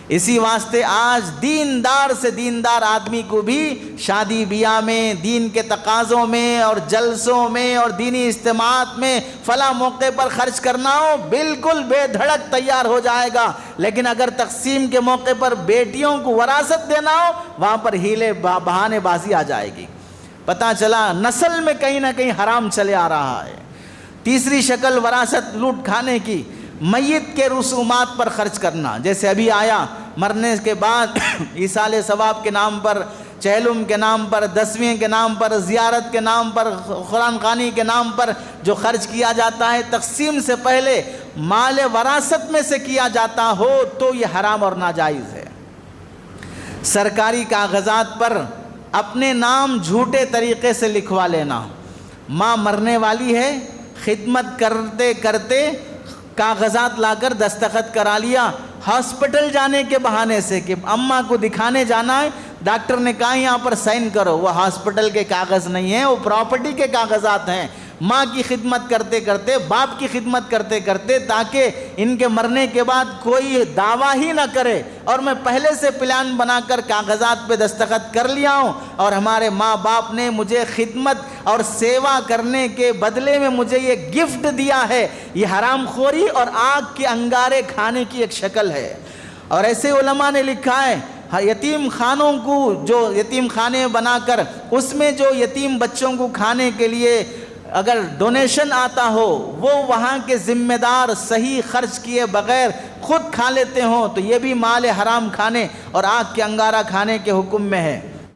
اسی واسطے آج دیندار سے دیندار آدمی کو بھی شادی بیاہ میں، دین کے تقاضوں میں اور جلسوں میں اور دینی اجتماعات میں فلاں موقع پر خرچ کرنا ہو بالکل بے دھڑک تیار ہو جائے گا، لیکن اگر تقسیم کے موقع پر بیٹیوں کو وراثت دینا ہو وہاں پر ہیلے بہانے بازی آ جائے گی۔ پتہ چلا نسل میں کہیں نہ کہیں حرام چلے آ رہا ہے۔ تیسری شکل وراثت لوٹ کھانے کی، میت کے رسومات پر خرچ کرنا، جیسے ابھی آیا مرنے کے بعد ایصال ثواب کے نام پر، چہلم کے نام پر، دسویں کے نام پر، زیارت کے نام پر، قرآن خوانی کے نام پر جو خرچ کیا جاتا ہے، تقسیم سے پہلے مال وراثت میں سے کیا جاتا ہو تو یہ حرام اور ناجائز ہے۔ سرکاری کاغذات پر اپنے نام جھوٹے طریقے سے لکھوا لینا، ماں مرنے والی ہے، خدمت کرتے کرتے کاغذات لا کر دستخط کرا لیا، ہاسپٹل جانے کے بہانے سے کہ اماں کو دکھانے جانا ہے، ڈاکٹر نے کہا یہاں پر سائن کرو، وہ ہاسپٹل کے کاغذ نہیں ہیں، وہ پراپرٹی کے کاغذات ہیں۔ ماں کی خدمت کرتے کرتے، باپ کی خدمت کرتے کرتے، تاکہ ان کے مرنے کے بعد کوئی دعویٰ ہی نہ کرے، اور میں پہلے سے پلان بنا کر کاغذات پہ دستخط کر لیا ہوں، اور ہمارے ماں باپ نے مجھے خدمت اور سیوا کرنے کے بدلے میں مجھے یہ گفٹ دیا ہے۔ یہ حرام خوری اور آگ کے انگارے کھانے کی ایک شکل ہے۔ اور ایسے علماء نے لکھا ہے یتیم خانوں کو، جو یتیم خانے بنا کر اس میں جو یتیم بچوں کو کھانے کے لیے اگر ڈونیشن آتا ہو، وہ وہاں کے ذمہ دار صحیح خرچ کیے بغیر خود کھا لیتے ہوں تو یہ بھی مال حرام کھانے اور آگ کے انگارہ کھانے کے حکم میں ہے۔